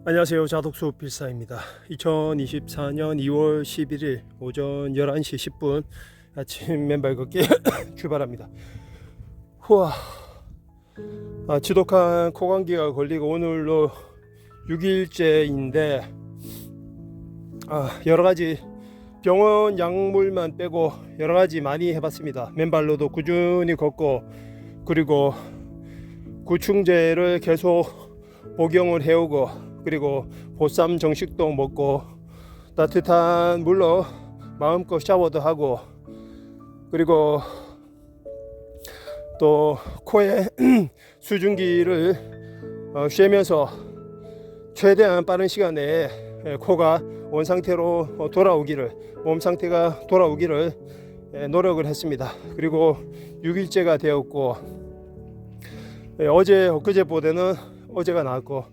안녕하세요. 자독수 필사입니다. 2024년 2월 11일 오전 11시 10분 아침 맨발 걷기 출발합니다. 후와 지독한 코감기가 걸리고 오늘로 6일째인데 여러가지 병원 약물만 빼고 여러가지 많이 해봤습니다. 맨발로도 꾸준히 걷고, 그리고 구충제를 계속 복용을 해오고, 그리고 보쌈 정식도 먹고, 따뜻한 물로 마음껏 샤워도 하고, 그리고 또 코에 수증기를 쐬면서 최대한 빠른 시간 내에 코가 원상태로 돌아오기를, 몸 상태가 돌아오기를 노력을 했습니다. 그리고 6일째가 되었고, 어제 엊그제보다는 어제가 나았고,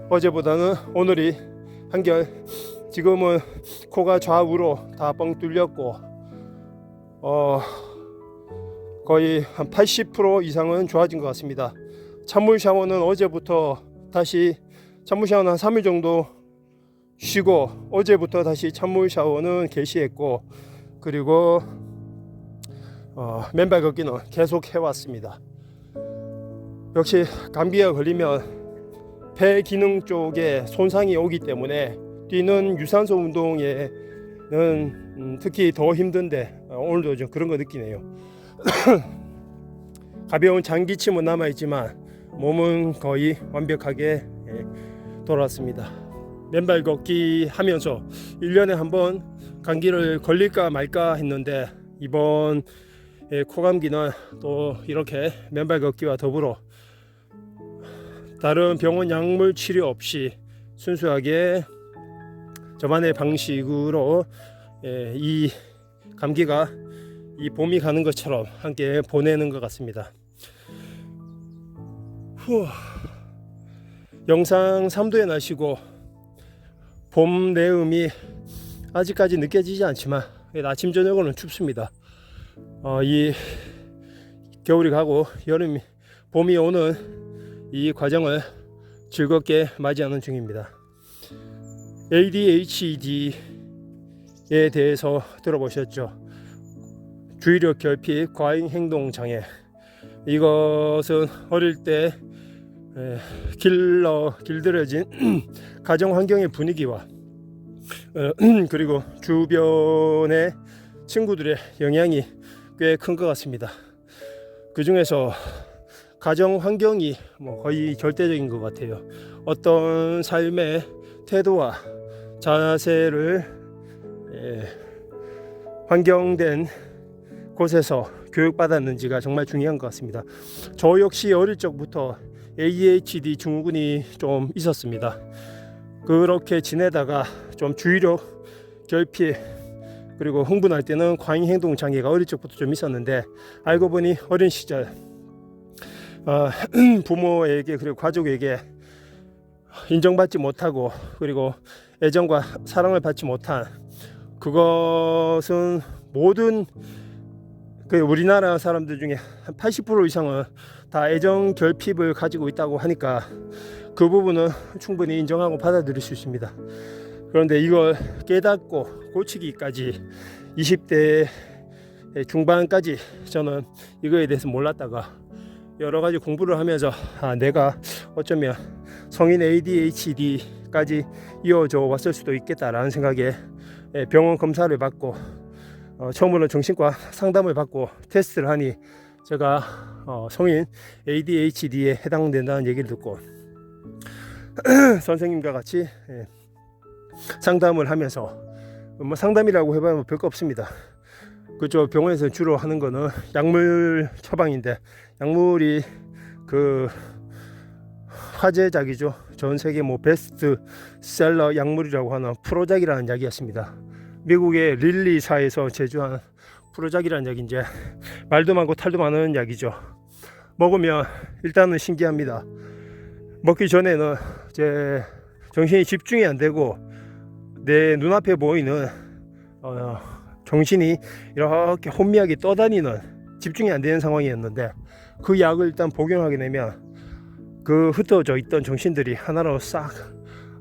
어제보다는 오늘이 한결, 지금은 코가 좌우로 다 뻥 뚫렸고 거의 한 80% 이상은 좋아진 것 같습니다. 찬물 샤워는 어제부터 다시, 찬물 샤워는 한 3일 정도 쉬고 어제부터 다시 찬물 샤워는 개시했고, 그리고 맨발 걷기는 계속 해왔습니다. 역시 감기가 걸리면 폐 기능 쪽에 손상이 오기 때문에 뛰는 유산소 운동에는 특히 더 힘든데 오늘도 좀 그런 거 느끼네요. 가벼운 장기침은 남아있지만 몸은 거의 완벽하게 돌아왔습니다. 맨발 걷기 하면서 1년에 한번 감기를 걸릴까 말까 했는데, 이번 코감기는 또 이렇게 맨발 걷기와 더불어 다른 병원 약물 치료 없이 순수하게 저만의 방식으로 이 감기가 이 봄이 가는 것처럼 함께 보내는 것 같습니다. 영상 3도의 날씨고, 봄 내음이 아직까지 느껴지지 않지만 아침 저녁으로는 춥습니다. 이 겨울이 가고 봄이 오는 이 과정을 즐겁게 맞이하는 중입니다. ADHD에 대해서 들어보셨죠? 주의력 결핍 과잉 행동 장애. 이것은 어릴 때 길들여진 가정 환경의 분위기와 그리고 주변의 친구들의 영향이 꽤 큰 것 같습니다. 그 중에서 가정 환경이 거의 절대적인 것 같아요. 어떤 삶의 태도와 자세를 환경된 곳에서 교육받았는지가 정말 중요한 것 같습니다. 저 역시 어릴 적부터 ADHD 증후군이 좀 있었습니다. 그렇게 지내다가 좀 주의력 결핍, 그리고 흥분할 때는 과잉 행동 장애가 어릴 적부터 좀 있었는데, 알고 보니 어린 시절 부모에게 그리고 가족에게 인정받지 못하고, 그리고 애정과 사랑을 받지 못한, 그것은 모든 우리나라 사람들 중에 한 80% 이상은 다 애정 결핍을 가지고 있다고 하니까 그 부분은 충분히 인정하고 받아들일 수 있습니다. 그런데 이걸 깨닫고 고치기까지 20대 중반까지 저는 이거에 대해서 몰랐다가 여러 가지 공부를 하면서 내가 어쩌면 성인 ADHD까지 이어져 왔을 수도 있겠다라는 생각에 병원 검사를 받고 처음으로 정신과 상담을 받고 테스트를 하니 제가 성인 ADHD에 해당된다는 얘기를 듣고 선생님과 같이 상담을 하면서, 상담이라고 해봐야 별거 없습니다. 그쪽 병원에서 주로 하는 거는 약물 처방인데, 약물이 화제작이죠. 전 세계 베스트셀러 약물이라고 하는 프로작이라는 약이었습니다. 미국의 릴리사에서 제조한 프로작이라는 약인데 말도 많고 탈도 많은 약이죠. 먹으면 일단은 신기합니다. 먹기 전에는 제 정신이 집중이 안 되고 내 눈앞에 보이는 정신이 이렇게 혼미하게 떠다니는, 집중이 안 되는 상황이었는데, 그 약을 일단 복용하게 되면 그 흩어져 있던 정신들이 하나로 싹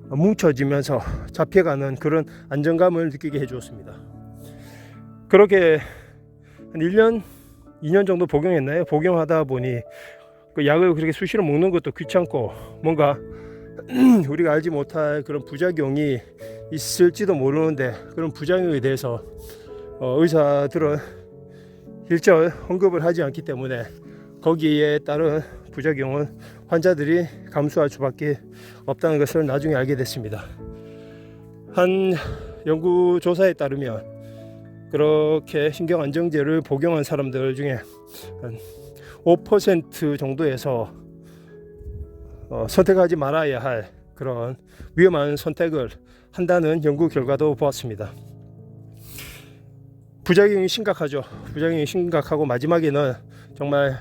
뭉쳐지면서 잡혀가는 그런 안정감을 느끼게 해주었습니다. 그렇게 한 1년, 2년 정도 복용했나요? 복용하다 보니 그 약을 그렇게 수시로 먹는 것도 귀찮고 뭔가 우리가 알지 못할 그런 부작용이 있을지도 모르는데 그런 부작용에 대해서 의사들은 일절 언급을 하지 않기 때문에 거기에 따른 부작용은 환자들이 감수할 수밖에 없다는 것을 나중에 알게 됐습니다. 한 연구 조사에 따르면 그렇게 신경안정제를 복용한 사람들 중에 한 5% 정도에서 선택하지 말아야 할 그런 위험한 선택을 한다는 연구 결과도 보았습니다. 부작용이 심각하죠. 부작용이 심각하고 마지막에는 정말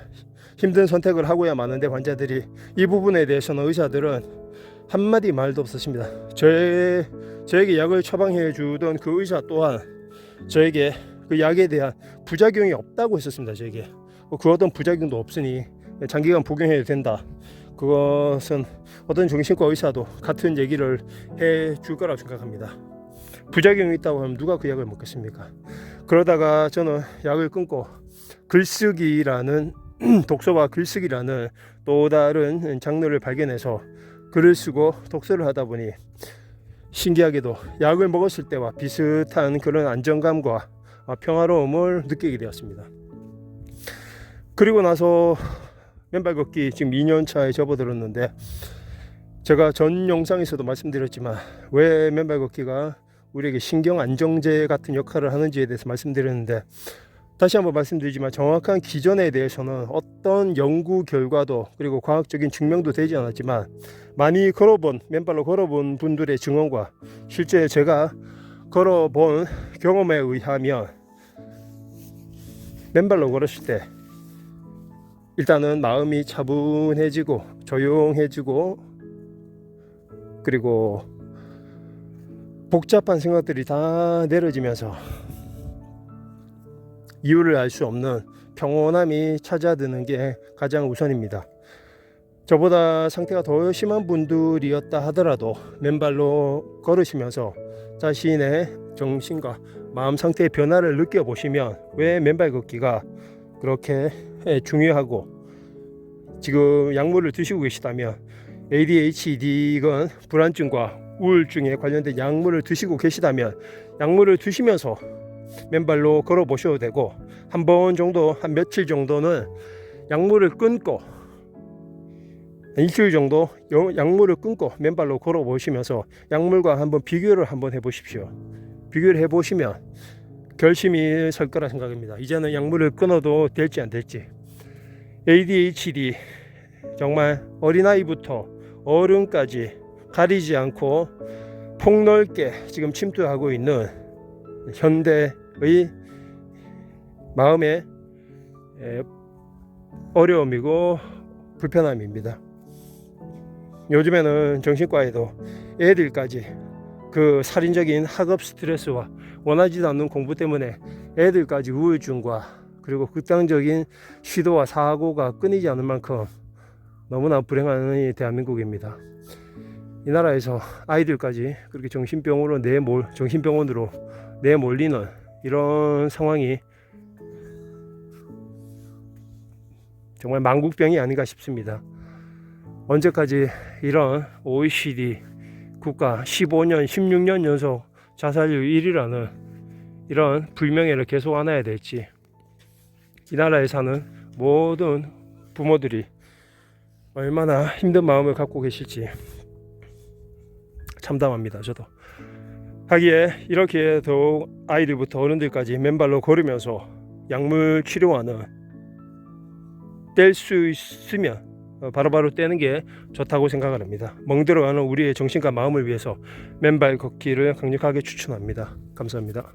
힘든 선택을 하고야 마는데 환자들이 이 부분에 대해서는 의사들은 한마디 말도 없었습니다. 저에게 약을 처방해 주던 그 의사 또한 저에게 그 약에 대한 부작용이 없다고 했었습니다. 저에게 그 어떤 부작용도 없으니 장기간 복용해도 된다. 그것은 어떤 정신과 의사도 같은 얘기를 해 줄 거라고 생각합니다. 부작용이 있다고 하면 누가 그 약을 먹겠습니까? 그러다가 저는 약을 끊고 글쓰기라는 독서와 글쓰기라는 또 다른 장르를 발견해서 글을 쓰고 독서를 하다 보니 신기하게도 약을 먹었을 때와 비슷한 그런 안정감과 평화로움을 느끼게 되었습니다. 그리고 나서 맨발 걷기 지금 2년 차에 접어들었는데 제가 전 영상에서도 말씀드렸지만 왜 맨발 걷기가 우리에게 신경 안정제 같은 역할을 하는지에 대해서 말씀드렸는데 다시 한번 말씀드리지만 정확한 기전에 대해서는 어떤 연구 결과도 그리고 과학적인 증명도 되지 않았지만 많이 맨발로 걸어본 분들의 증언과 실제 제가 걸어본 경험에 의하면 맨발로 걸었을 때 일단은 마음이 차분해지고 조용해지고 그리고 복잡한 생각들이 다 내려지면서 이유를 알 수 없는 평온함이 찾아드는 게 가장 우선입니다. 저보다 상태가 더 심한 분들이었다 하더라도 맨발로 걸으시면서 자신의 정신과 마음 상태의 변화를 느껴보시면 왜 맨발 걷기가 그렇게 중요하고 지금 약물을 드시고 계시다면 ADHD건 불안증과 우울증에 관련된 약물을 드시고 계시다면 약물을 드시면서 맨발로 걸어 보셔도 되고 한 번 정도 한 며칠 정도는 약물을 끊고 일주일 정도 약물을 끊고 맨발로 걸어 보시면서 약물과 한번 비교를 한번 해 보십시오. 비교를 해 보시면 결심이 설 거라 생각합니다. 이제는 약물을 끊어도 될지 안 될지. ADHD 정말 어린아이부터 어른까지 가리지 않고 폭넓게 지금 침투하고 있는 현대의 마음의 어려움이고 불편함입니다. 요즘에는 정신과에도 애들까지 그 살인적인 학업 스트레스와 원하지도 않는 공부 때문에 애들까지 우울증과 그리고 극단적인 시도와 사고가 끊이지 않을 만큼 너무나 불행한 이 대한민국입니다. 이 나라에서 아이들까지 그렇게 정신병원으로 내몰리는 이런 상황이 정말 만국병이 아닌가 싶습니다. 언제까지 이런 OECD 국가 15년, 16년 연속 자살률 1위라는 이런 불명예를 계속 안아야 될지 이 나라에 사는 모든 부모들이 얼마나 힘든 마음을 갖고 계실지 참담합니다. 저도 하기에 이렇게 더욱 아이들부터 어른들까지 맨발로 걸으면서 약물 치료와는 뗄 수 있으면 바로바로 떼는 게 좋다고 생각을 합니다. 멍들어가는 우리의 정신과 마음을 위해서 맨발 걷기를 강력하게 추천합니다. 감사합니다.